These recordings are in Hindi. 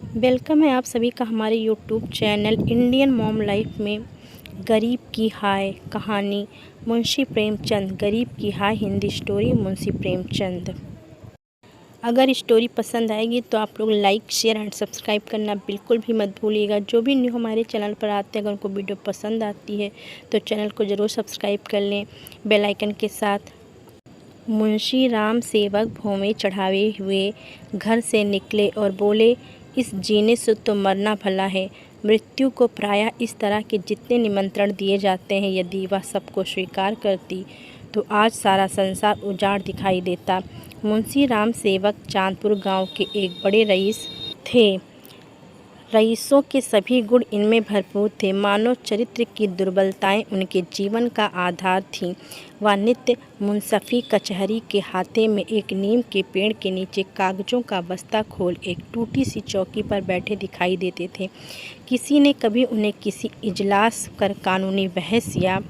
वेलकम है आप सभी का हमारे YouTube channel Indian mom life में। गरीब की हाय कहानी मुंशी प्रेमचंद। गरीब की हाय हिंदी स्टोरी मुंशी प्रेमचंद। अगर स्टोरी पसंद आएगी तो आप लोग लाइक शेयर एंड सब्सक्राइब करना बिल्कुल भी मत भूलिएगा। जो भी न्यू हमारे चैनल पर आते हैं अगर उनको वीडियो पसंद आती है तो चैनल को ज़रूर सब्सक्राइब कर लें बेल आइकन के साथ। मुंशी राम सेवक भोमे चढ़ावे हुए घर से निकले और बोले, इस जीने से तो मरना भला है। मृत्यु को प्रायः इस तरह के जितने निमंत्रण दिए जाते हैं, यदि वह सबको स्वीकार करती तो आज सारा संसार उजाड़ दिखाई देता। मुंशी राम सेवक चांदपुर गांव के एक बड़े रईस थे। रईसों के सभी गुण इनमें भरपूर थे। मानव चरित्र की दुर्बलताएं उनके जीवन का आधार थीं। वह नित्य मुंसफी कचहरी के हाथे में एक नीम के पेड़ के नीचे कागजों का बस्ता खोल एक टूटी सी चौकी पर बैठे दिखाई देते थे। किसी ने कभी उन्हें किसी इजलास कर कानूनी बहस या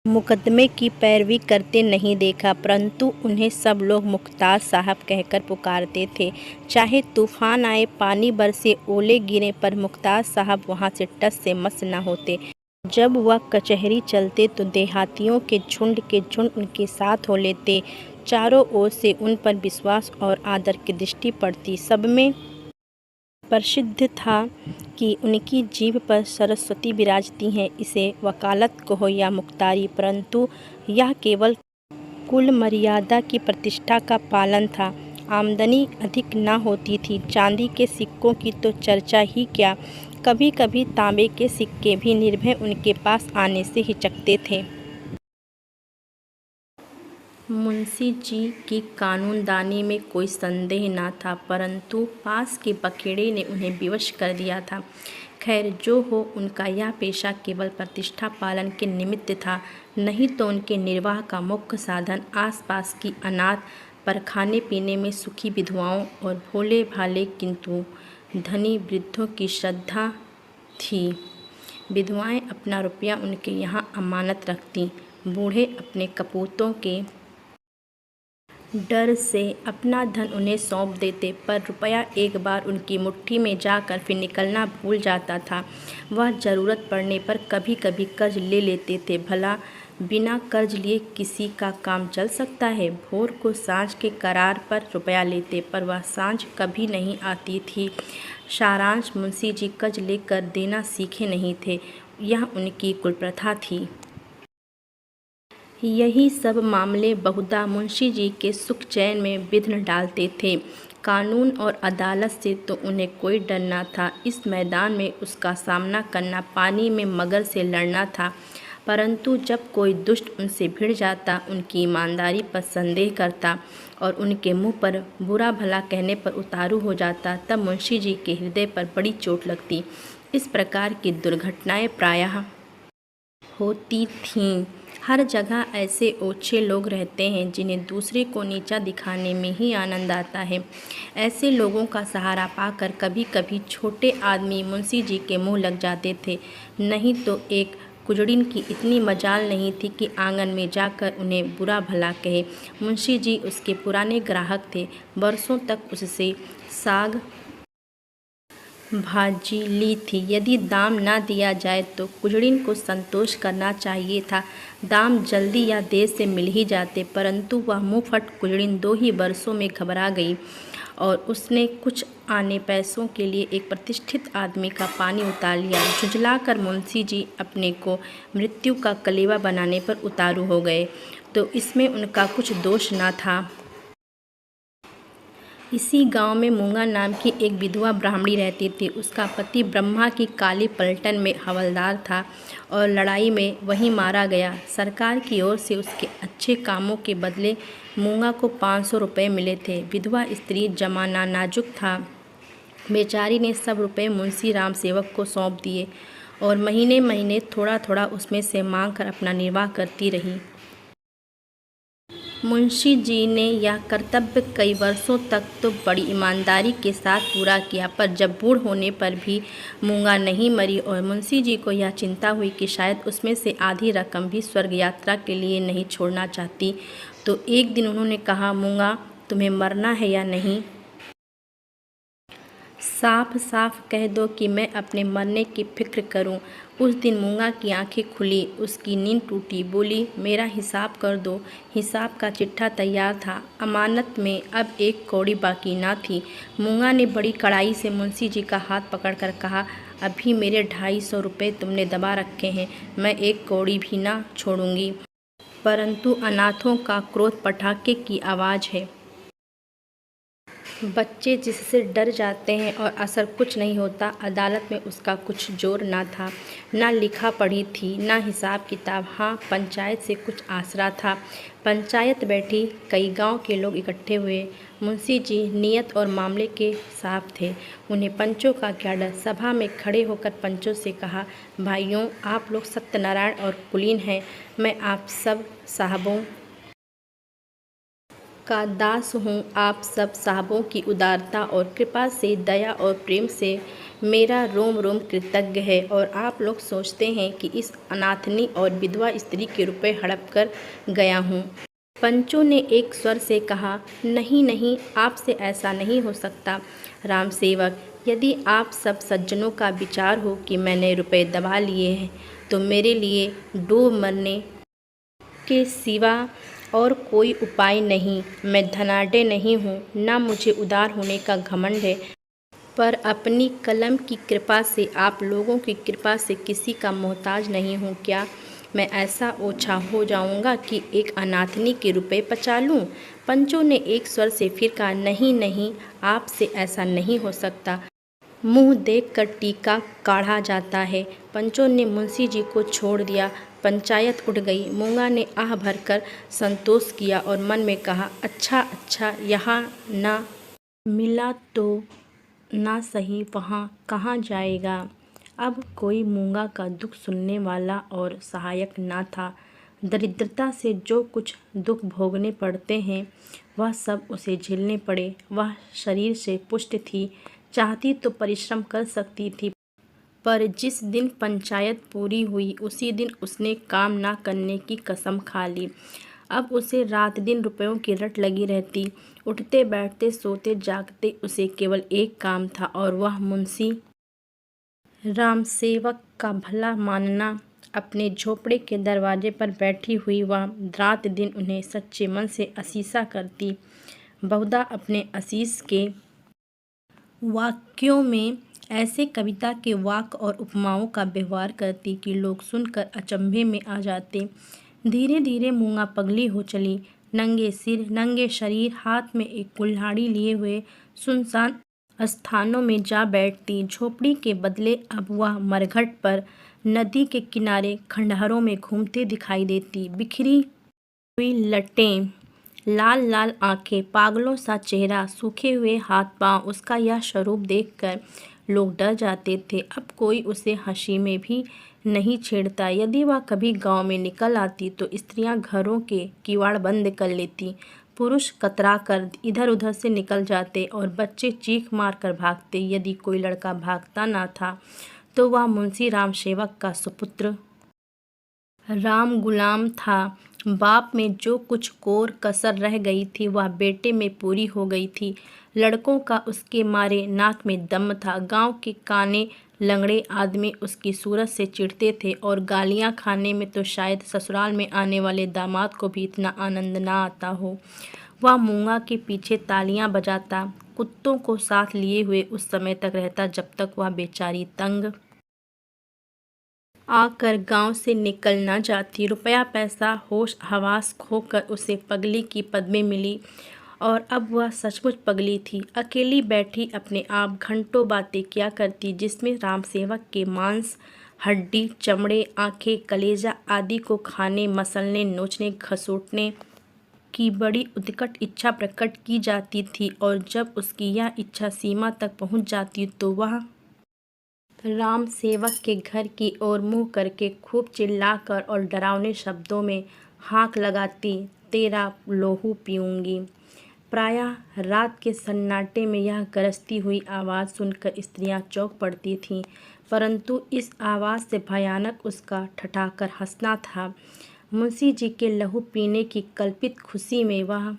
मुकदमे की पैरवी करते नहीं देखा, परंतु उन्हें सब लोग मुख्तार साहब कहकर पुकारते थे। चाहे तूफान आए, पानी बरसे, ओले गिरे, पर मुख्तार साहब वहाँ से टस से मस न होते। जब वह कचहरी चलते तो देहातियों के झुंड उनके साथ हो लेते। चारों ओर से उन पर विश्वास और आदर की दृष्टि पड़ती। सब में प्रसिद्ध था कि उनकी जीभ पर सरस्वती विराजती हैं। इसे वकालत कहो या मुख्तारी, परंतु यह केवल कुल मर्यादा की प्रतिष्ठा का पालन था। आमदनी अधिक न होती थी। चांदी के सिक्कों की तो चर्चा ही क्या, कभी कभी तांबे के सिक्के भी निर्भय उनके पास आने से हिचकते थे। मुंशी जी की कानूनदानी में कोई संदेह न था, परंतु पास के बखेड़े ने उन्हें विवश कर दिया था। खैर जो हो, उनका यह पेशा केवल प्रतिष्ठा पालन के निमित्त था, नहीं तो उनके निर्वाह का मुख्य साधन आसपास की अनाथ पर खाने पीने में सुखी विधवाओं और भोले भाले किंतु धनी वृद्धों की श्रद्धा थी। विधवाएं अपना रुपया उनके यहाँ अमानत रखतीं। बूढ़े अपने कपूतों के डर से अपना धन उन्हें सौंप देते, पर रुपया एक बार उनकी मुट्ठी में जाकर फिर निकलना भूल जाता था। वह ज़रूरत पड़ने पर कभी कभी कर्ज ले लेते थे। भला बिना कर्ज लिए किसी का काम चल सकता है। भोर को सांझ के करार पर रुपया लेते, पर वह सांझ कभी नहीं आती थी। सारांश, मुंशी जी कर्ज लेकर देना सीखे नहीं थे, यह उनकी कुलप्रथा थी। यही सब मामले बहुधा मुंशी जी के सुख चैन में विघ्न डालते थे। कानून और अदालत से तो उन्हें कोई डर न था। इस मैदान में उसका सामना करना पानी में मगर से लड़ना था। परंतु जब कोई दुष्ट उनसे भिड़ जाता, उनकी ईमानदारी पर संदेह करता और उनके मुंह पर बुरा भला कहने पर उतारू हो जाता, तब मुंशी जी के हृदय पर बड़ी चोट लगती। इस प्रकार की दुर्घटनाएं प्रायः होती थीं। हर जगह ऐसे ओछे लोग रहते हैं जिन्हें दूसरे को नीचा दिखाने में ही आनंद आता है। ऐसे लोगों का सहारा पाकर कभी कभी छोटे आदमी मुंशी जी के मुंह लग जाते थे। नहीं तो एक कुजड़िन की इतनी मजाल नहीं थी कि आंगन में जाकर उन्हें बुरा भला कहे। मुंशी जी उसके पुराने ग्राहक थे। वर्षों तक उससे साग भाजी ली थी। यदि दाम ना दिया जाए तो कुजड़िन को संतोष करना चाहिए था। दाम जल्दी या देर से मिल ही जाते, परंतु वह मुंहफट कुजड़िन 2 ही वर्षों में घबरा गई और उसने कुछ आने पैसों के लिए एक प्रतिष्ठित आदमी का पानी उतार लिया। झुंझलाकर मुंशी जी अपने को मृत्यु का कलेवा बनाने पर उतारू हो गए, तो इसमें उनका कुछ दोष न था। इसी गांव में मूंगा नाम की एक विधवा ब्राह्मणी रहती थी। उसका पति ब्रह्मा की काली पलटन में हवलदार था और लड़ाई में वहीं मारा गया। सरकार की ओर से उसके अच्छे कामों के बदले मूंगा को 500 रुपये मिले थे। विधवा स्त्री, जमाना नाजुक था, बेचारी ने सब रुपये मुंशी राम सेवक को सौंप दिए और महीने महीने थोड़ा थोड़ा उसमें से मांग कर अपना निर्वाह करती रही। मुंशी जी ने यह कर्तव्य कई वर्षों तक तो बड़ी ईमानदारी के साथ पूरा किया, पर जब बूढ़ होने पर भी मूंगा नहीं मरी और मुंशी जी को यह चिंता हुई कि शायद उसमें से आधी रकम भी स्वर्ग यात्रा के लिए नहीं छोड़ना चाहती, तो एक दिन उन्होंने कहा, मूंगा तुम्हें मरना है या नहीं? साफ साफ कह दो कि मैं अपने मरने की फिक्र करूं। उस दिन मूंगा की आंखें खुली, उसकी नींद टूटी। बोली, मेरा हिसाब कर दो। हिसाब का चिट्ठा तैयार था, अमानत में अब एक कौड़ी बाकी ना थी। मूंगा ने बड़ी कड़ाई से मुंशी जी का हाथ पकड़कर कहा, अभी मेरे 250 रुपये तुमने दबा रखे हैं, मैं एक कौड़ी भी ना छोड़ूंगी। परंतु अनाथों का क्रोध पटाखे की आवाज़ है। बच्चे जिससे डर जाते हैं और असर कुछ नहीं होता। अदालत में उसका कुछ जोर ना था, ना लिखा पढ़ी थी, ना हिसाब किताब। हाँ, पंचायत से कुछ आसरा था। पंचायत बैठी, कई गांव के लोग इकट्ठे हुए। मुंशी जी नियत और मामले के साफ थे, उन्हें पंचों का क्या डर। सभा में खड़े होकर पंचों से कहा, भाइयों, आप लोग सत्यनारायण और कुलीन हैं। मैं आप सब साहबों का दास हूँ। आप सब साहबों की उदारता और कृपा से, दया और प्रेम से मेरा रोम रोम कृतज्ञ है। और आप लोग सोचते हैं कि इस अनाथनी और विधवा स्त्री के रुपए हड़प कर गया हूँ। पंचों ने एक स्वर से कहा, नहीं नहीं, आपसे ऐसा नहीं हो सकता। राम सेवक, यदि आप सब सज्जनों का विचार हो कि मैंने रुपए दबा लिए हैं, तो मेरे लिए डूब मरने के सिवा और कोई उपाय नहीं। मैं धनाढ्य नहीं हूँ, ना मुझे उदार होने का घमंड है, पर अपनी कलम की कृपा से, आप लोगों की कृपा से किसी का मोहताज नहीं हूँ। क्या मैं ऐसा ओछा हो जाऊँगा कि एक अनाथनी के रुपए पचा लूँ? पंचों ने एक स्वर से फिर कहा, नहीं नहीं, आपसे ऐसा नहीं हो सकता। मुंह देखकर टीका काढ़ा जाता है। पंचों ने मुंशी जी को छोड़ दिया। पंचायत उठ गई। मूंगा ने आह भरकर संतोष किया और मन में कहा, अच्छा अच्छा, यहाँ ना मिला तो ना सही, वहाँ कहाँ जाएगा। अब कोई मूंगा का दुख सुनने वाला और सहायक ना था। दरिद्रता से जो कुछ दुख भोगने पड़ते हैं, वह सब उसे झेलने पड़े। वह शरीर से पुष्ट थी, चाहती तो परिश्रम कर सकती थी, पर जिस दिन पंचायत पूरी हुई उसी दिन उसने काम ना करने की कसम खा ली। अब उसे रात दिन रुपयों की रट लगी रहती। उठते बैठते सोते जागते उसे केवल एक काम था, और वह मुंशी राम सेवक का भला मानना। अपने झोपड़े के दरवाजे पर बैठी हुई वह रात दिन उन्हें सच्चे मन से असीसा करती। बहुधा अपने असीस के वाक्यों में ऐसे कविता के वाक्य और उपमाओं का व्यवहार करती कि लोग सुनकर अचंभे में आ जाते। धीरे धीरे मूंगा पगली हो चली। नंगे सिर, नंगे शरीर, हाथ में एक कुल्हाड़ी लिए हुए सुनसान स्थानों में जा बैठती। झोपड़ी के बदले अब वह मरघट पर, नदी के किनारे, खंडहरों में घूमते दिखाई देती। बिखरी हुई लटें, लाल लाल आंखें, पागलों सा चेहरा, सूखे हुए हाथ पांव, उसका यह स्वरूप देखकर लोग डर जाते थे। अब कोई उसे हंसी में भी नहीं छेड़ता। यदि वह कभी गांव में निकल आती तो स्त्रियां घरों के किवाड़ बंद कर लेती, पुरुष कतरा कर इधर उधर से निकल जाते और बच्चे चीख मार कर भागते। यदि कोई लड़का भागता ना था तो वह मुंशी राम सेवक का सुपुत्र राम गुलाम था। बाप में जो कुछ कोर कसर रह गई थी वह बेटे में पूरी हो गई थी। लड़कों का उसके मारे नाक में दम था। गांव के काने लंगड़े आदमी उसकी सूरत से चिढ़ते थे, और गालियां खाने में तो शायद ससुराल में आने वाले दामाद को भी इतना आनंद ना आता हो। वह मूंगा के पीछे तालियां बजाता, कुत्तों को साथ लिए हुए उस समय तक रहता जब तक वह बेचारी तंग आकर गांव से निकल ना जाती। रुपया पैसा होश हवास खोकर उसे पगली की पदवी मिली, और अब वह सचमुच पगली थी। अकेली बैठी अपने आप घंटों बातें किया करती, जिसमें राम सेवक के मांस, हड्डी, चमड़े, आंखें, कलेजा आदि को खाने, मसलने, नोचने, घसूटने की बड़ी उत्कट इच्छा प्रकट की जाती थी। और जब उसकी यह इच्छा सीमा तक पहुंच जाती तो वह राम सेवक के घर की ओर मुंह करके खूब चिल्लाकर और डरावने शब्दों में हाक लगाती, तेरा लोहू पीऊँगी। प्रायः रात के सन्नाटे में यह गरजती हुई आवाज़ सुनकर स्त्रियां चौंक पड़ती थीं, परंतु इस आवाज़ से भयानक उसका ठठाकर हंसना था। मुंशी जी के लहू पीने की कल्पित खुशी में वह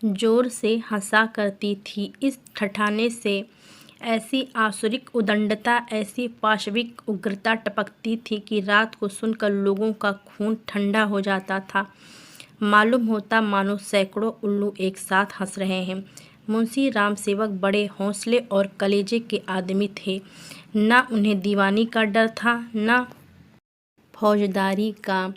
जोर से हंसा करती थी। इस ठठाने से ऐसी आसुरिक उदंडता, ऐसी पाशविक उग्रता टपकती थी कि रात को सुनकर लोगों का खून ठंडा हो जाता था। मालूम होता मानो सैकड़ों उल्लू एक साथ हंस रहे हैं। मुंशी रामसेवक बड़े हौसले और कलेजे के आदमी थे। न उन्हें दीवानी का डर था, न फौजदारी का,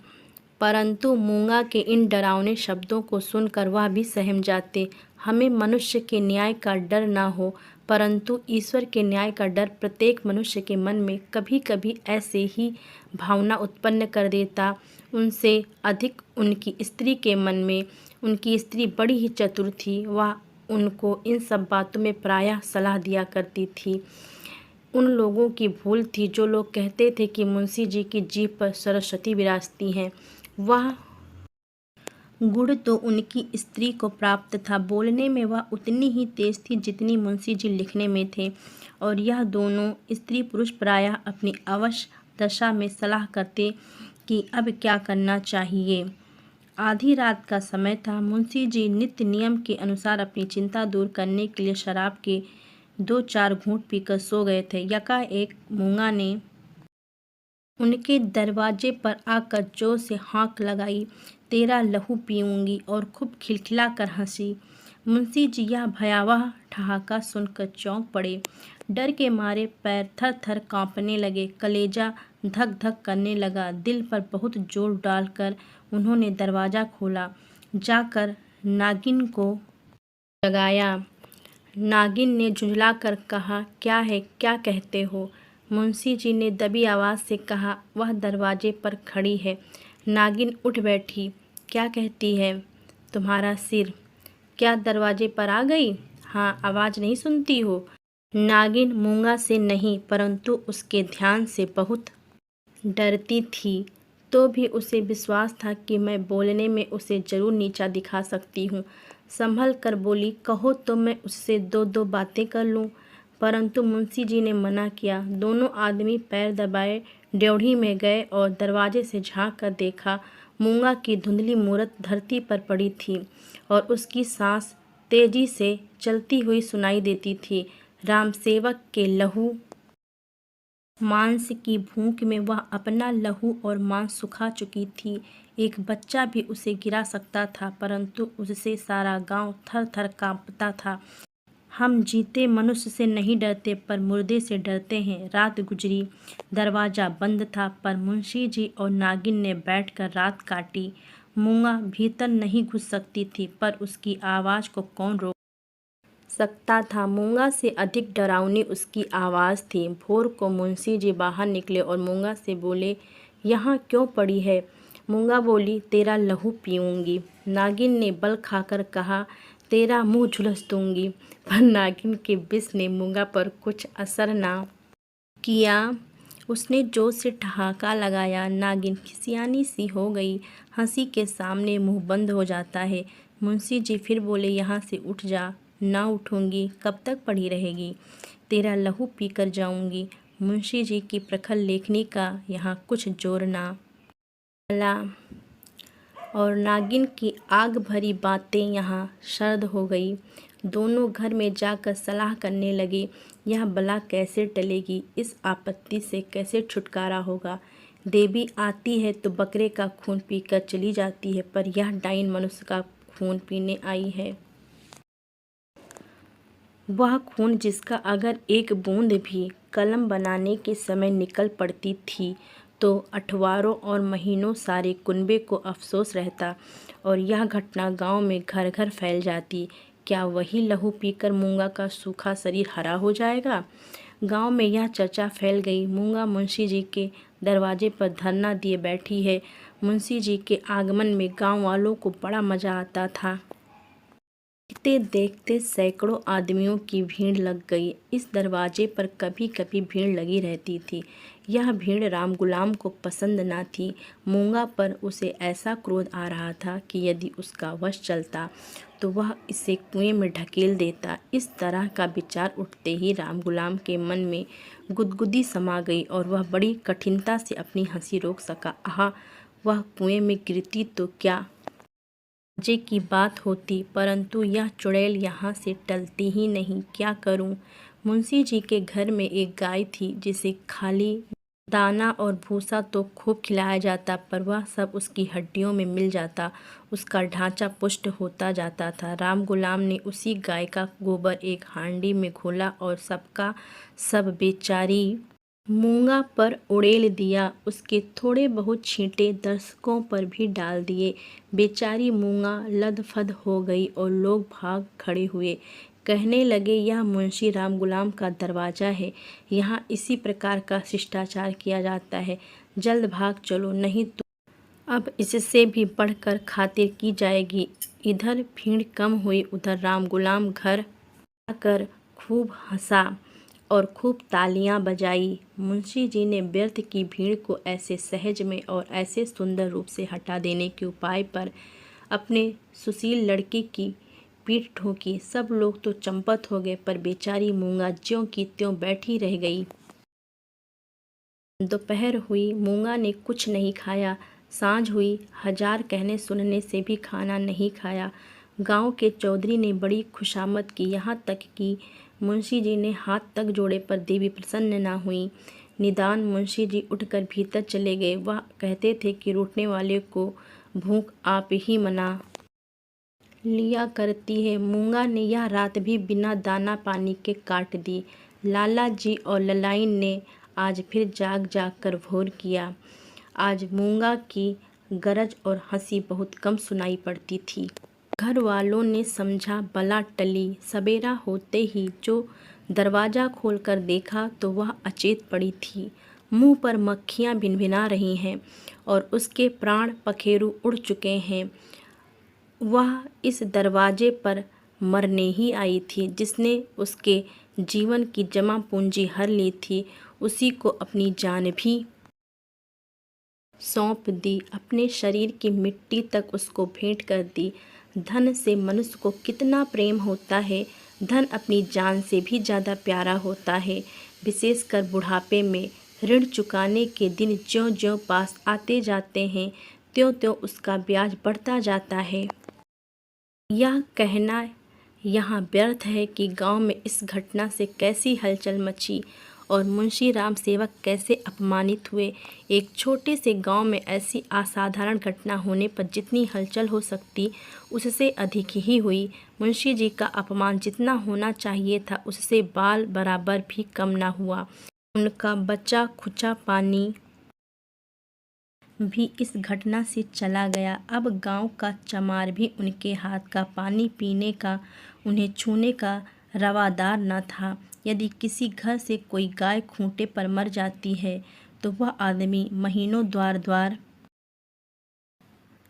परंतु मूंगा के इन डरावने शब्दों को सुनकर वह भी सहम जाते। हमें मनुष्य के न्याय का डर न हो, परंतु ईश्वर के न्याय का डर प्रत्येक मनुष्य के मन में कभी कभी ऐसे ही भावना उत्पन्न कर देता। उनसे अधिक उनकी स्त्री के मन में। उनकी स्त्री बड़ी ही चतुर थी। वह उनको इन सब बातों में प्रायः सलाह दिया करती थी। उन लोगों की भूल थी जो लोग कहते थे कि मुंशी जी की जीभ पर सरस्वती विराजती हैं। वह गुण तो उनकी स्त्री को प्राप्त था। बोलने में वह उतनी ही तेज थी जितनी मुंशी जी लिखने में थे, और यह दोनों स्त्री पुरुष प्रायः अपनी अवश दशा में सलाह करते कि अब क्या करना चाहिए। आधी रात का समय था। मुंशी जी नित्य नियम के अनुसार अपनी चिंता दूर करने के लिए शराब के 2-4 घूंट पीकर सो गए थे। यकाएक मूंगा ने उनके दरवाजे पर आकर जोर से हाँक लगाई, तेरा लहू पीऊँगी, और खूब खिलखिलाकर हंसी। मुंशी जी यह भयावह ठहाका सुनकर चौंक पड़े। डर के मारे पैर थर थर काँपने लगे, कलेजा धक धक करने लगा। दिल पर बहुत जोर डालकर उन्होंने दरवाज़ा खोला। जाकर नागिन को जगाया। नागिन ने झुंझलाकर कहा, क्या है, क्या कहते हो? मुंशी जी ने दबी आवाज़ से कहा, वह दरवाजे पर खड़ी है। नागिन उठ बैठी। क्या कहती है? तुम्हारा सिर। क्या दरवाजे पर आ गई? हाँ, आवाज़ नहीं सुनती हो? नागिन मूंगा से नहीं, परंतु उसके ध्यान से बहुत डरती थी। तो भी उसे विश्वास था कि मैं बोलने में उसे ज़रूर नीचा दिखा सकती हूँ। संभल कर बोली, कहो तो मैं उससे 2-2 बातें कर लूँ। परंतु मुंशी जी ने मना किया। दोनों आदमी पैर दबाए ड्योढ़ी में गए और दरवाजे से झांक कर देखा। मूंगा की धुंधली मूरत धरती पर पड़ी थी और उसकी सांस तेजी से चलती हुई सुनाई देती थी। रामसेवक के लहू मांस की भूख में वह अपना लहू और मांस सुखा चुकी थी। एक बच्चा भी उसे गिरा सकता था, परंतु उससे सारा गांव थर थर कांपता था। हम जीते मनुष्य से नहीं डरते, पर मुर्दे से डरते हैं। रात गुजरी, दरवाज़ा बंद था, पर मुंशी जी और नागिन ने बैठकर रात काटी। मूंगा भीतर नहीं घुस सकती थी, पर उसकी आवाज़ को कौन रोक सकता था। मूंगा से अधिक डरावनी उसकी आवाज़ थी। भोर को मुंशी जी बाहर निकले और मूंगा से बोले, यहाँ क्यों पड़ी है? मूंगा बोली, तेरा लहू पीऊँगी। नागिन ने बल खाकर कहा, तेरा मुंह झुलस दूँगी। पर नागिन के विष ने मूंगा पर कुछ असर ना किया। उसने जोर से ठहाका लगाया। नागिन खिसियानी सी हो गई। हंसी के सामने मुंह बंद हो जाता है। मुंशी जी फिर बोले, यहाँ से उठ जा। ना उठूँगी। कब तक पड़ी रहेगी? तेरा लहू पीकर जाऊँगी। मुंशी जी की प्रखर लेखनी का यहाँ कुछ जोर ना चला और नागिन की आग भरी बातें यहाँ सर्द हो गई। दोनों घर में जाकर सलाह करने लगे, यह बला कैसे टलेगी? इस आपत्ति से कैसे छुटकारा होगा? देवी आती है तो बकरे का खून पीकर चली जाती है, पर यह डाइन मनुष्य का खून पीने आई है। वह खून जिसका अगर एक बूंद भी कलम बनाने के समय निकल पड़ती थी तो अठवारों और महीनों सारे कुनबे को अफसोस रहता और यह घटना गांव में घर घर फैल जाती। क्या वही लहू पीकर मूंगा का सूखा शरीर हरा हो जाएगा? गांव में यह चर्चा फैल गई। मूंगा मुंशी जी के दरवाजे पर धरना दिए बैठी है। मुंशी जी के आगमन में गांव वालों को बड़ा मज़ा आता था। देखते देखते सैकड़ों आदमियों की भीड़ लग गई। इस दरवाजे पर कभी कभी भीड़ लगी रहती थी। यह भीड़ राम गुलाम को पसंद न थी। मूंगा पर उसे ऐसा क्रोध आ रहा था कि यदि उसका वश चलता तो वह इसे कुएं में ढकेल देता। इस तरह का विचार उठते ही राम गुलाम के मन में गुदगुदी समा गई और वह बड़ी कठिनता से अपनी हंसी रोक सका। आहा, वह कुएं में गिरती तो क्या मजे की बात होती, परंतु यह चुड़ैल यहाँ से टलती ही नहीं। क्या करूँ? मुंशी जी के घर में एक गाय थी जिसे खाली दाना और भूसा तो खूब खिलाया जाता, पर वह सब उसकी हड्डियों में मिल जाता, उसका ढांचा पुष्ट होता जाता था। राम गुलाम ने उसी गाय का गोबर एक हांडी में घोला और सबका सब बेचारी मूंगा पर उड़ेल दिया। उसके थोड़े बहुत छींटे दर्शकों पर भी डाल दिए। बेचारी मूंगा लदफद हो गई और लोग भाग खड़े हुए। कहने लगे, यह मुंशी राम गुलाम का दरवाज़ा है, यहाँ इसी प्रकार का शिष्टाचार किया जाता है। जल्द भाग चलो, नहीं तो अब इससे भी बढ़कर खातिर की जाएगी। इधर भीड़ कम हुई, उधर राम गुलाम घर आकर खूब हंसा और खूब तालियां बजाई। मुंशी जी ने व्यर्थ की भीड़ को ऐसे सहज में और ऐसे सुंदर रूप से हटा देने के उपाय पर अपने सुशील लड़के की पीठ ठोकी। सब लोग तो चंपत हो गए, पर बेचारी मूंगा ज्यों की त्यों बैठी रह गई। दोपहर हुई, मूंगा ने कुछ नहीं खाया। सांझ हुई, हजार कहने सुनने से भी खाना नहीं खाया। गांव के चौधरी ने बड़ी खुशामद की, यहाँ तक कि मुंशी जी ने हाथ तक जोड़े, पर देवी प्रसन्न न हुई। निदान मुंशी जी उठकर भीतर चले गए। वह कहते थे कि रूठने वाले को भूख आप ही मना लिया करती है। मूंगा ने यह रात भी बिना दाना पानी के काट दी। लाला जी और ललाइन ने आज फिर जाग जाग कर भोर किया। आज मूंगा की गरज और हंसी बहुत कम सुनाई पड़ती थी। घर वालों ने समझा बला टली। सवेरा होते ही जो दरवाज़ा खोलकर देखा तो वह अचेत पड़ी थी। मुंह पर मक्खियाँ भिनभिना रही हैं और उसके प्राण पखेरु उड़ चुके हैं। वह इस दरवाजे पर मरने ही आई थी। जिसने उसके जीवन की जमा पूंजी हर ली थी, उसी को अपनी जान भी सौंप दी, अपने शरीर की मिट्टी तक उसको भेंट कर दी। धन से मनुष्य को कितना प्रेम होता है, धन अपनी जान से भी ज़्यादा प्यारा होता है। विशेषकर बुढ़ापे में ऋण चुकाने के दिन ज्यों-ज्यों पास आते जाते हैं, त्यों-त्यों उसका ब्याज बढ़ता जाता है। यह कहना यहाँ व्यर्थ है कि गांव में इस घटना से कैसी हलचल मची और मुंशी राम सेवक कैसे अपमानित हुए। एक छोटे से गांव में ऐसी असाधारण घटना होने पर जितनी हलचल हो सकती, उससे अधिक ही हुई। मुंशी जी का अपमान जितना होना चाहिए था, उससे बाल बराबर भी कम ना हुआ। उनका बचा खुचा पानी भी इस घटना से चला गया। अब गांव का चमार भी उनके हाथ का पानी पीने का, उन्हें छूने का रवादार न था। यदि किसी घर से कोई गाय खूंटे पर मर जाती है तो वह आदमी महीनों द्वार द्वार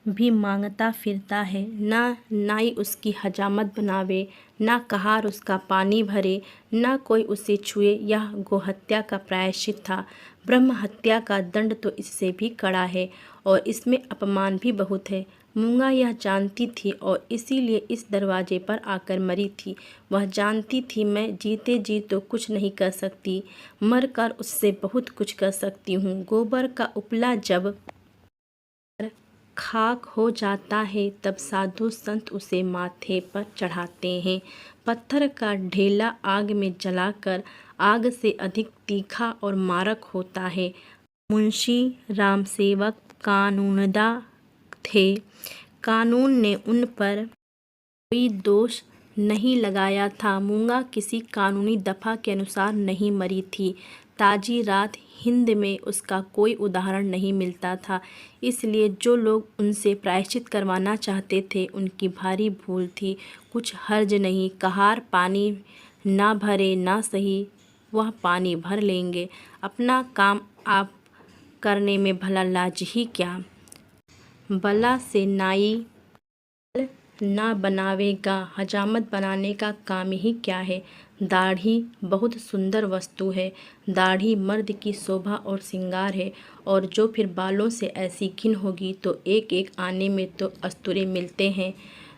भी मांगता फिरता है। ना नाई उसकी हजामत बनावे, ना कहार उसका पानी भरे, ना कोई उसे छुए। यह गोहत्या का प्रायश्चित था। ब्रह्म हत्या का दंड तो इससे भी कड़ा है और इसमें अपमान भी बहुत है। मूंगा यह जानती थी और इसीलिए इस दरवाजे पर आकर मरी थी। वह जानती थी मैं जीते जी तो कुछ नहीं कर सकती, मर कर उससे बहुत कुछ कर सकती हूँ। गोबर का उपला जब खाक हो जाता है तब साधु संत उसे माथे पर चढ़ाते हैं। पत्थर का ढेला आग में जलाकर आग से अधिक तीखा और मारक होता है। मुंशी रामसेवक कानूनदा थे। कानून ने उन पर कोई दोष नहीं लगाया था। मूंगा किसी कानूनी दफा के अनुसार नहीं मरी थी। ताजी रात हिंद में उसका कोई उदाहरण नहीं मिलता था। इसलिए जो लोग उनसे प्रायश्चित करवाना चाहते थे, उनकी भारी भूल थी। कुछ हर्ज नहीं, कहार पानी ना भरे ना सही, वह पानी भर लेंगे। अपना काम आप करने में भला लाज ही क्या। बला से नाई ना बनावेगा, हजामत बनाने का काम ही क्या है। दाढ़ी बहुत सुंदर वस्तु है। दाढ़ी मर्द की शोभा और श्रृंगार है, और जो फिर बालों से ऐसी घिन होगी तो एक एक आने में तो अस्तूरे मिलते हैं।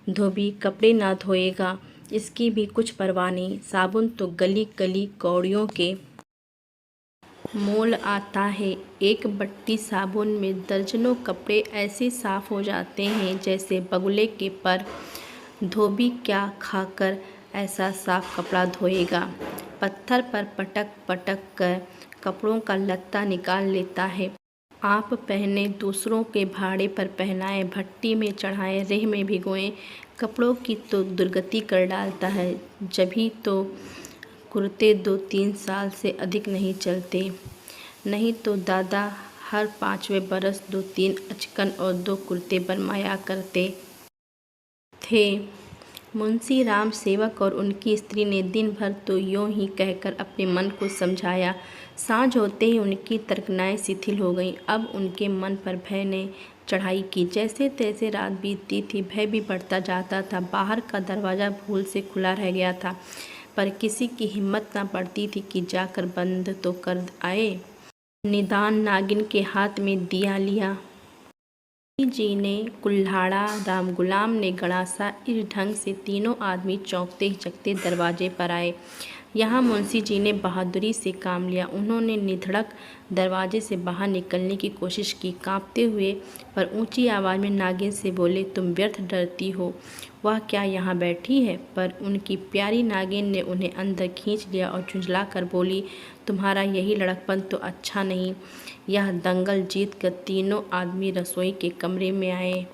धोबी कपड़े ना धोएगा, इसकी भी कुछ परवाह नहीं। साबुन तो गली गली कौड़ियों के मोल आता है। एक बट्टी साबुन में दर्जनों कपड़े ऐसे साफ हो जाते हैं जैसे बगुले के पर। धोबी क्या खाकर ऐसा साफ कपड़ा धोएगा। पत्थर पर पटक पटक कर कपड़ों का लत्ता निकाल लेता है। आप पहने दूसरों के भाड़े पर पहनाए, भट्टी में चढ़ाएं, रेह में भिगोएं, कपड़ों की तो दुर्गति कर डालता है। जभी तो कुर्ते 2-3 साल से अधिक नहीं चलते, नहीं तो दादा हर 5वें बरस 2-3 अचकन और 2 कुर्ते बनवाया करते थे। मुंशी राम सेवक और उनकी स्त्री ने दिन भर तो यूं ही कहकर अपने मन को समझाया। सांझ होते ही उनकी तर्कनाएं शिथिल हो गईं। अब उनके मन पर भय ने चढ़ाई की। जैसे तैसे रात बीतती थी, भय भी बढ़ता जाता था। बाहर का दरवाज़ा भूल से खुला रह गया था, पर किसी की हिम्मत न पड़ती थी कि जाकर बंद तो कर आए। निदान नागिन के हाथ में दिया लिया। जी ने कुल्हाड़ा, राम गुलाम ने गड़ासा। इस ढंग से तीनों आदमी चौंकते हिचकते दरवाजे पर आए। यहाँ मुंशी जी ने बहादुरी से काम लिया। उन्होंने निधड़क दरवाजे से बाहर निकलने की कोशिश की, कांपते हुए पर ऊंची आवाज़ में नागिन से बोले, तुम व्यर्थ डरती हो, वह क्या यहाँ बैठी है। पर उनकी प्यारी नागिन ने उन्हें अंदर खींच लिया और झुंझला कर बोली, तुम्हारा यही लड़कपन तो अच्छा नहीं। यह दंगल जीत कर तीनों आदमी रसोई के कमरे में आए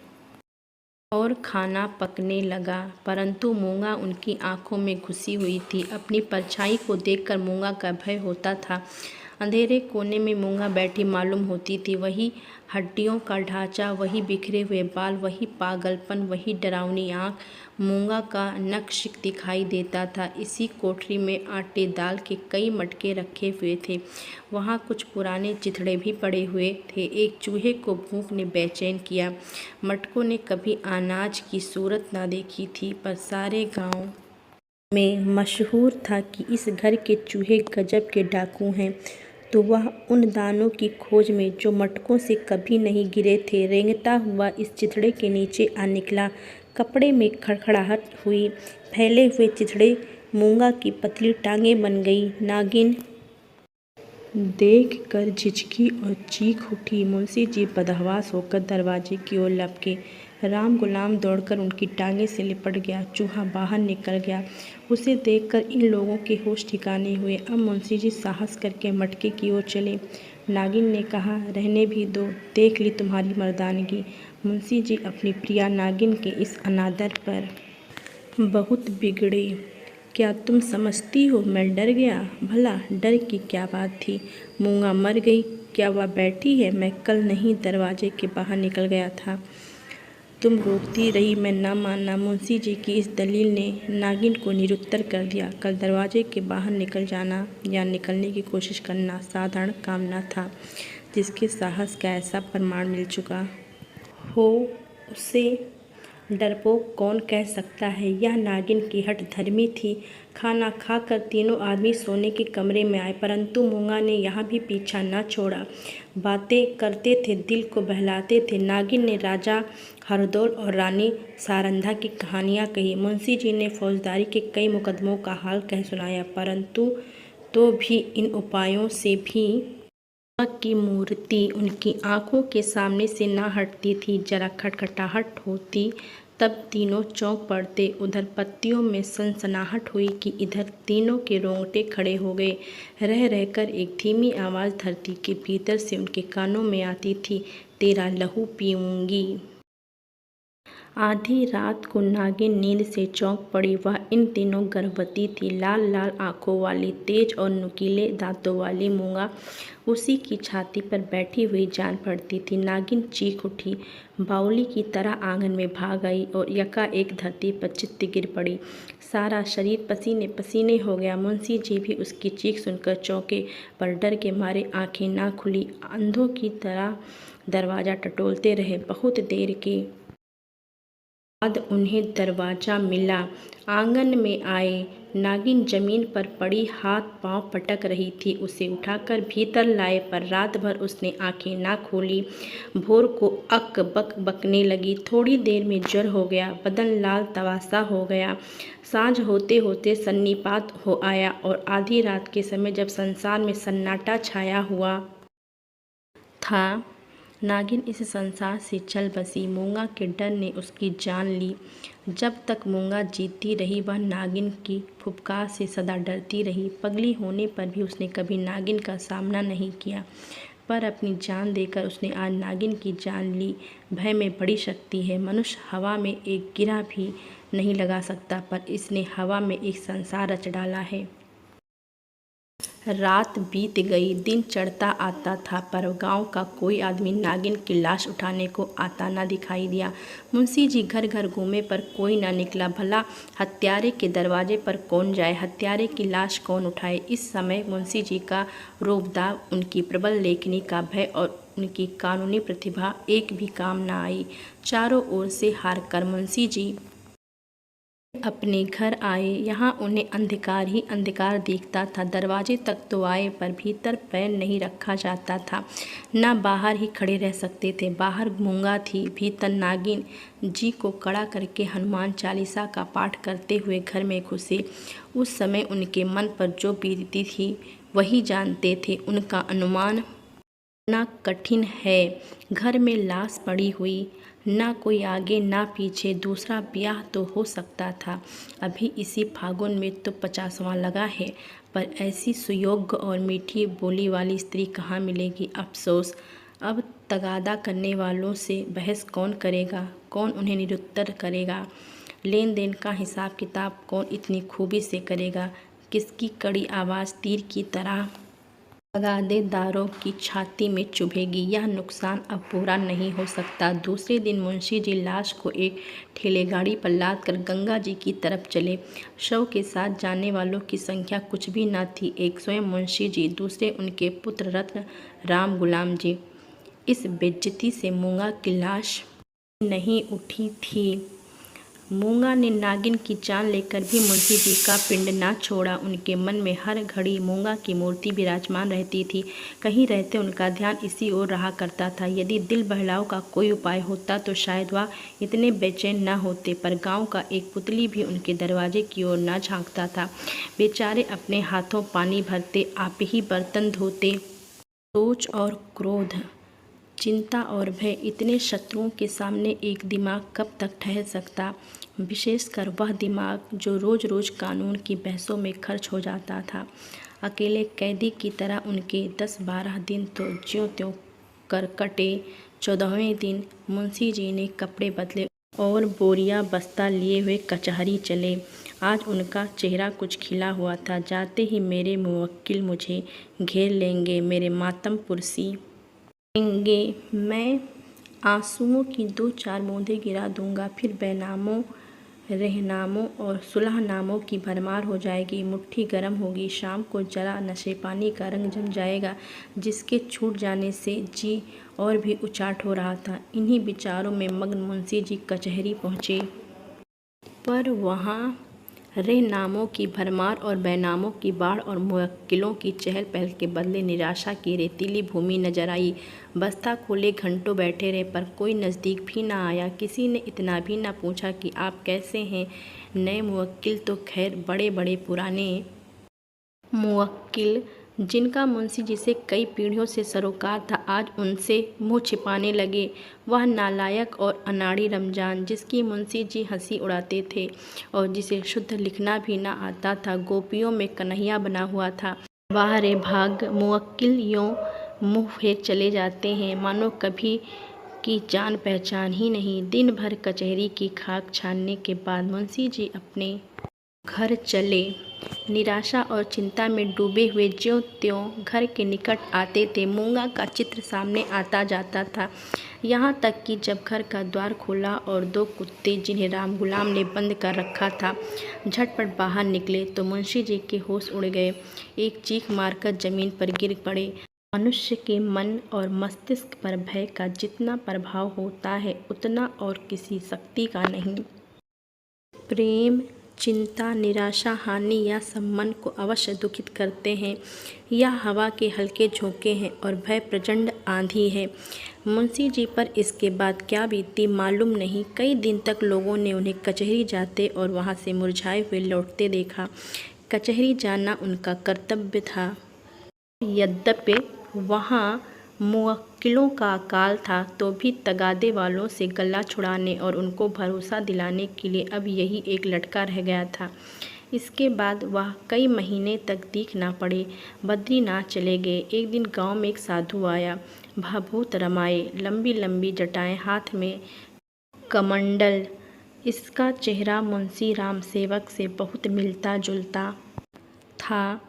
और खाना पकने लगा, परंतु मूंगा उनकी आंखों में घुसी हुई थी। अपनी परछाई को देखकर मूंगा का भय होता था। अंधेरे कोने में मूंगा बैठी मालूम होती थी। वही हड्डियों का ढांचा, वही बिखरे हुए बाल, वही पागलपन, वही डरावनी आँख मूंगा का नक्श दिखाई देता था। इसी कोठरी में आटे दाल के कई मटके रखे हुए थे। वहाँ कुछ पुराने चिथड़े भी पड़े हुए थे। एक चूहे को भूख ने बेचैन किया। मटकों ने कभी अनाज की सूरत न देखी थी, पर सारे गांव में मशहूर था कि इस घर के चूहे गजब के डाकू हैं। तो वह उन दानों की खोज में जो मटकों से कभी नहीं गिरे थे, रेंगता हुआ इस चिथड़े के नीचे आ निकला। कपड़े में खड़खड़ाहट हुई। फैले हुए चिथड़े मूंगा की पतली टांगें बन गई। नागिन देख कर झिझकी और चीख उठी। मुंशी जी बदहवास होकर दरवाजे की ओर लपके। राम गुलाम दौड़कर उनकी टांगें से लिपट गया। चूहा बाहर निकल गया। उसे देखकर इन लोगों के होश ठिकाने हुए। अब मुंशी जी साहस करके मटके की ओर चले। नागिन ने कहा, रहने भी दो, देख ली तुम्हारी मर्दानगी। मुंशी जी अपनी प्रिया नागिन के इस अनादर पर बहुत बिगड़े। क्या तुम समझती हो मैं डर गया? भला डर की क्या बात थी? मूंगा मर गई, क्या वह बैठी है? मैं कल नहीं दरवाजे के बाहर निकल गया था, तुम रोकती रही, मैं ना माना। मुंशी जी की इस दलील ने नागिन को निरुत्तर कर दिया। कल दरवाजे के बाहर निकल जाना या निकलने की कोशिश करना साधारण काम न था। जिसके साहस का ऐसा प्रमाण मिल चुका हो, उसे डरपोक कौन कह सकता है। यह नागिन की हठ धर्मी थी। खाना खाकर तीनों आदमी सोने के कमरे में आए, परंतु मूंगा ने यहाँ भी पीछा न छोड़ा। बातें करते थे, दिल को बहलाते थे। नागिन ने राजा हरदौल और रानी सारंधा की कहानियाँ कही। मुंशी जी ने फौजदारी के कई मुकदमों का हाल कह सुनाया, परंतु तो भी इन उपायों से भी की मूर्ति उनकी आंखों के सामने से ना हटती थी। जरा खटखटाहट होती तब तीनों चौंक पड़ते। उधर पत्तियों में सनसनाहट हुई कि इधर तीनों के रोंगटे खड़े हो गए। रह रहकर एक धीमी आवाज़ धरती के भीतर से उनके कानों में आती थी, तेरा लहू पीऊँगी। आधी रात को नागिन नींद से चौंक पड़ी। वह इन दिनों गर्भवती थी। लाल लाल आंखों वाली, तेज और नुकीले दांतों वाली मूंगा उसी की छाती पर बैठी हुई जान पड़ती थी। नागिन चीख उठी, बावली की तरह आंगन में भाग आई और यकाएक धरती पर चित्त गिर पड़ी। सारा शरीर पसीने पसीने हो गया। मुंशी जी भी उसकी चीख सुनकर चौंके, पर डर के मारे आंखें ना खुली। अंधों की तरह दरवाज़ा टटोलते रहे। बहुत देर के बाद उन्हें दरवाज़ा मिला। आंगन में आए नागिन जमीन पर पड़ी हाथ पांव पटक रही थी। उसे उठाकर भीतर लाए पर रात भर उसने आंखें ना खोली। भोर को अक बक बकने लगी। थोड़ी देर में ज्वर हो गया, बदन लाल तवासा हो गया। सांझ होते होते सन्निपात हो आया और आधी रात के समय जब संसार में सन्नाटा छाया हुआ था, नागिन इस संसार से चल बसी। मूंगा के डर ने उसकी जान ली। जब तक मूंगा जीती रही वह नागिन की फुफकार से सदा डरती रही। पगली होने पर भी उसने कभी नागिन का सामना नहीं किया, पर अपनी जान देकर उसने आज नागिन की जान ली। भय में बड़ी शक्ति है। मनुष्य हवा में एक गिरा भी नहीं लगा सकता, पर इसने हवा में एक संसार रच डाला है। रात बीत गई, दिन चढ़ता आता था, पर गांव का कोई आदमी नागिन की लाश उठाने को आता न दिखाई दिया। मुंशी जी घर घर घूमे पर कोई न निकला। भला हत्यारे के दरवाजे पर कौन जाए, हत्यारे की लाश कौन उठाए। इस समय मुंशी जी का रोबदाब, उनकी प्रबल लेखनी का भय और उनकी कानूनी प्रतिभा एक भी काम न आई। चारों ओर से हार कर मुंशी जी अपने घर आए। यहाँ उन्हें अंधकार ही अंधकार दिखता था। दरवाजे तक तो आए पर भीतर पैर नहीं रखा जाता था, न बाहर ही खड़े रह सकते थे। बाहर मूंगा थी, भीतर नागिन। जी को कड़ा करके हनुमान चालीसा का पाठ करते हुए घर में घुसे। उस समय उनके मन पर जो बीतती थी वही जानते थे। उनका अनुमान ना कठिन है। घर में लाश पड़ी हुई, ना कोई आगे ना पीछे। दूसरा ब्याह तो हो सकता था। अभी इसी फागुन में तो 50वां लगा है, पर ऐसी सुयोग्य और मीठी बोली वाली स्त्री कहाँ मिलेगी। अफसोस, अब तगादा करने वालों से बहस कौन करेगा, कौन उन्हें निरुत्तर करेगा। लेन देन का हिसाब किताब कौन इतनी खूबी से करेगा। किसकी कड़ी आवाज़ तीर की तरह तगादेदारों की छाती में चुभेगी। यह नुकसान अब पूरा नहीं हो सकता। दूसरे दिन मुंशी जी लाश को एक ठेलेगाड़ी पर लाद कर गंगा जी की तरफ चले। शव के साथ जाने वालों की संख्या कुछ भी न थी। एक स्वयं मुंशी जी, दूसरे उनके पुत्र रत्न राम गुलाम जी। इस बेइज्जती से मूंगा की लाश नहीं उठी थी। मूंगा ने नागिन की जान लेकर भी मुंशी जी का पिंड ना छोड़ा। उनके मन में हर घड़ी मूंगा की मूर्ति विराजमान रहती थी। कहीं रहते उनका ध्यान इसी ओर रहा करता था। यदि दिल बहलाव का कोई उपाय होता तो शायद वह इतने बेचैन न होते, पर गांव का एक पुतली भी उनके दरवाजे की ओर न झांकता था। बेचारे अपने हाथों पानी भरते, आप ही बर्तन धोते। सोच और क्रोध, चिंता और भय, इतने शत्रुओं के सामने एक दिमाग कब तक ठहर सकता। विशेषकर वह दिमाग जो रोज़ रोज़ कानून की बहसों में खर्च हो जाता था। अकेले कैदी की तरह उनके 10-12 दिन तो ज्यों त्यों कर कटे। 14वें दिन मुंशी जी ने कपड़े बदले और बोरिया बस्ता लिए हुए कचहरी चले। आज उनका चेहरा कुछ खिला हुआ था। जाते ही मेरे मुवक्किल मुझे घेर लेंगे, मेरे मातम पुरसी देंगे। मैं आंसुओं की 2-4 बूंदें गिरा दूंगा, फिर बैनामों, रहनामों और सुलहनामों की भरमार हो जाएगी। मुट्ठी गर्म होगी। शाम को जरा नशे पानी का रंग जम जाएगा, जिसके छूट जाने से जी और भी उचाट हो रहा था। इन्हीं विचारों में मग्न मुंशी जी कचहरी पहुँचे, पर वहाँ रहनामों की भरमार और बैनामों की बाढ़ और मुवक्किलों की चहल पहल के बदले निराशा की रेतीली भूमि नजर आई। बस्ता खोले घंटों बैठे रहे, पर कोई नज़दीक भी ना आया। किसी ने इतना भी ना पूछा कि आप कैसे हैं। नए मुवक्किल तो खैर बड़े बड़े पुराने मुवक्किल, जिनका मुंशी जी से कई पीढ़ियों से सरोकार था, आज उनसे मुंह छिपाने लगे। वह नालायक और अनाड़ी रमजान, जिसकी मुंशी जी हंसी उड़ाते थे और जिसे शुद्ध लिखना भी ना आता था, गोपियों में कन्हैया बना हुआ था। वाह रे भाग, मुवक्किल यूँ मुँह फेर चले जाते हैं, मानो कभी की जान पहचान ही नहीं। दिन भर कचहरी की खाक छानने के बाद मुंशी जी अपने घर चले। निराशा और चिंता में डूबे हुए ज्यों त्यों घर के निकट आते थे, मूंगा का चित्र सामने आता जाता था। यहाँ तक कि जब घर का द्वार खोला और 2 कुत्ते, जिन्हें राम गुलाम ने बंद कर रखा था, झटपट बाहर निकले, तो मुंशी जी के होश उड़ गए। एक चीख मारकर जमीन पर गिर पड़े। मनुष्य के मन और मस्तिष्क पर भय का जितना प्रभाव होता है, उतना और किसी शक्ति का नहीं। प्रेम, चिंता, निराशा, हानि या सम्मान को अवश्य दुखित करते हैं। यह हवा के हल्के झोंके हैं और भय प्रचंड आंधी है। मुंशी जी पर इसके बाद क्या बीती मालूम नहीं। कई दिन तक लोगों ने उन्हें कचहरी जाते और वहां से मुरझाए हुए लौटते देखा। कचहरी जाना उनका कर्तव्य था। यद्यपि वहाँ मुवक्किलों का अकाल था, तो भी तगादे वालों से गला छुड़ाने और उनको भरोसा दिलाने के लिए अब यही एक लटका रह गया था। इसके बाद वह कई महीने तक दिख ना पड़े, बद्रीनाथ चले गए। एक दिन गांव में एक साधु आया, भभूत रमाए, लंबी लंबी जटाएं, हाथ में कमंडल। इसका चेहरा मुंशी राम सेवक से बहुत मिलता जुलता था।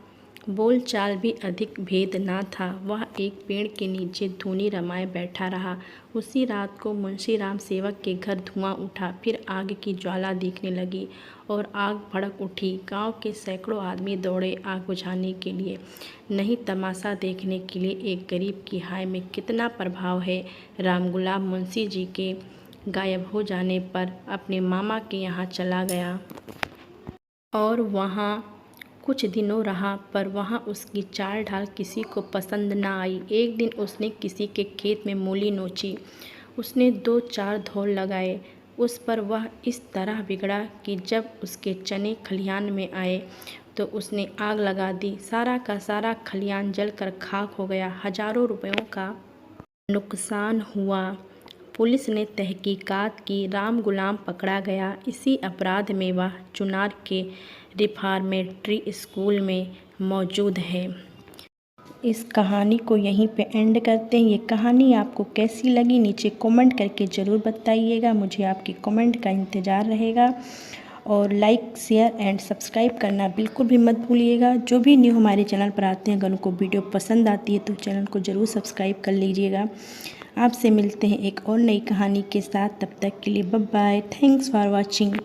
बोलचाल भी अधिक भेद ना था। वह एक पेड़ के नीचे धूनी रमाए बैठा रहा। उसी रात को मुंशी राम सेवक के घर धुआं उठा, फिर आग की ज्वाला दिखने लगी और आग भड़क उठी। गांव के सैकड़ों आदमी दौड़े आग बुझाने के लिए, नहीं तमाशा देखने के लिए। एक गरीब की हाय में कितना प्रभाव है। रामगुलाम मुंशी जी के गायब हो जाने पर अपने मामा के यहाँ चला गया और वहाँ कुछ दिनों रहा, पर वहाँ उसकी चाल ढाल किसी को पसंद न आई। एक दिन उसने किसी के खेत में मूली नोची। उसने 2-4 धौल लगाए। उस पर वह इस तरह बिगड़ा कि जब उसके चने खलिहान में आए तो उसने आग लगा दी। सारा का सारा खलिहान जलकर खाक हो गया। हजारों रुपयों का नुकसान हुआ। पुलिस ने तहकीकात की, राम गुलाम पकड़ा गया। इसी अपराध में वह चुनार के रिफॉर्मेटरी स्कूल में मौजूद है। इस कहानी को यहीं पे एंड करते हैं। ये कहानी आपको कैसी लगी नीचे कमेंट करके ज़रूर बताइएगा। मुझे आपकी कमेंट का इंतज़ार रहेगा और लाइक, शेयर एंड सब्सक्राइब करना बिल्कुल भी मत भूलिएगा। जो भी न्यू हमारे चैनल पर आते हैं, अगर उनको वीडियो पसंद आती है तो चैनल को ज़रूर सब्सक्राइब कर लीजिएगा। आपसे मिलते हैं एक और नई कहानी के साथ। तब तक के लिए bye bye. Thanks for watching.